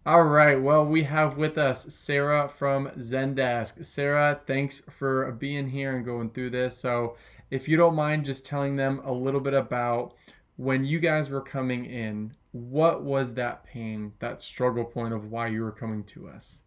All right. Well, we have with us Sarah from Zendesk. Sarah, thanks for being here and going through this. So, if you don't mind just telling them a little bit about when you guys were coming in, what was that pain, that struggle point of why you were coming to us?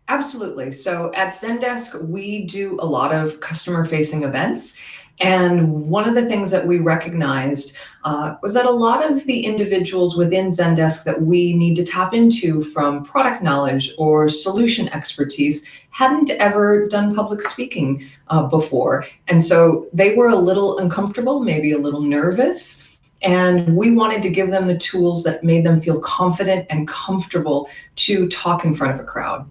Absolutely. So at Zendesk, we do a lot of customer facing events. And one of the things that we recognized was that a lot of the individuals within Zendesk that we need to tap into from product knowledge or solution expertise hadn't ever done public speaking before. And so they were a little uncomfortable, maybe a little nervous. And we wanted to give them the tools that made them feel confident and comfortable to talk in front of a crowd.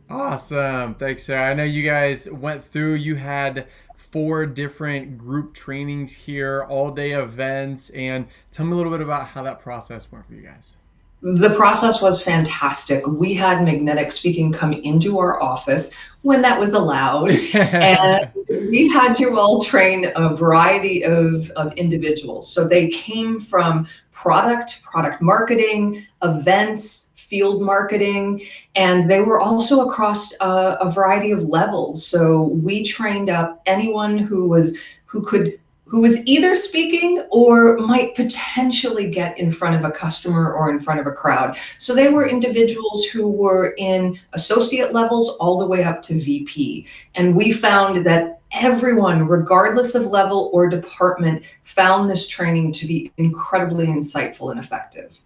Awesome. Thanks, Sarah. I know you guys went through, you had four different group trainings here, all day events, and tell me a little bit about how that process went for you guys. The process was fantastic. We had magnetic speaking come into our office when that was allowed, and we had to all train a variety of individuals. So they came from product marketing, events, field marketing, and they were also across a variety of levels. So we trained up anyone who could who was either speaking or might potentially get in front of a customer or in front of a crowd. So they were individuals who were in associate levels all the way up to VP. And we found that everyone, regardless of level or department, found this training to be incredibly insightful and effective.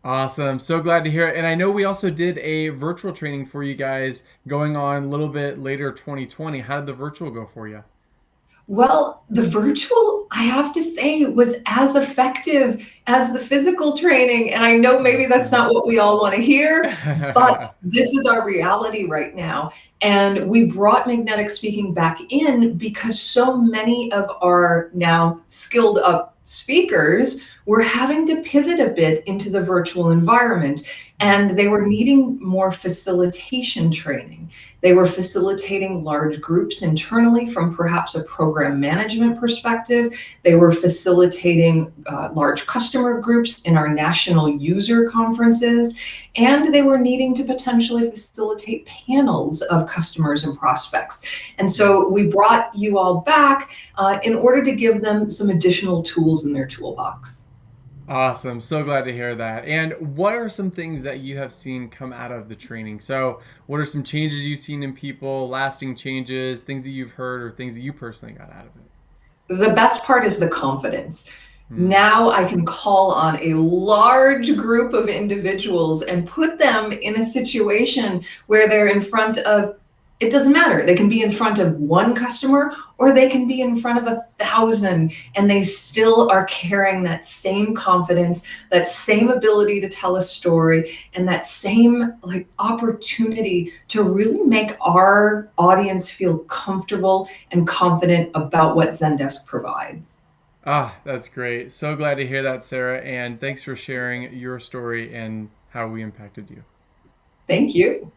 Awesome. So glad to hear it. And I know we also did a virtual training for you guys going on a little bit later 2020. How did the virtual go for you? Well, the virtual, I have to say, was as effective as the physical training. And I know maybe that's Awesome. not what we all want to hear, but this is our reality right now. And we brought magnetic speaking back in because so many of our now skilled up speakers were having to pivot a bit into the virtual environment, and they were needing more facilitation training. They were facilitating large groups internally from perhaps a program management perspective. They were facilitating large customer groups in our national user conferences, and they were needing to potentially facilitate panels of customers and prospects. And so we brought you all back in order to give them some additional tools in their toolbox. Awesome. So glad to hear that. And what are some things that you have seen come out of the training? So, what are some changes you've seen in people, lasting changes, things that you've heard, or things that you personally got out of it? The best part is the confidence. Hmm. Now I can call on a large group of individuals and put them in a situation where they're in front of, it doesn't matter. They can be in front of one customer or they can be in front of 1,000, and they still are carrying that same confidence, that same ability to tell a story, and that same like opportunity to really make our audience feel comfortable and confident about what Zendesk provides. Ah, that's great. So glad to hear that, Sarah. And thanks for sharing your story and how we impacted you. Thank you.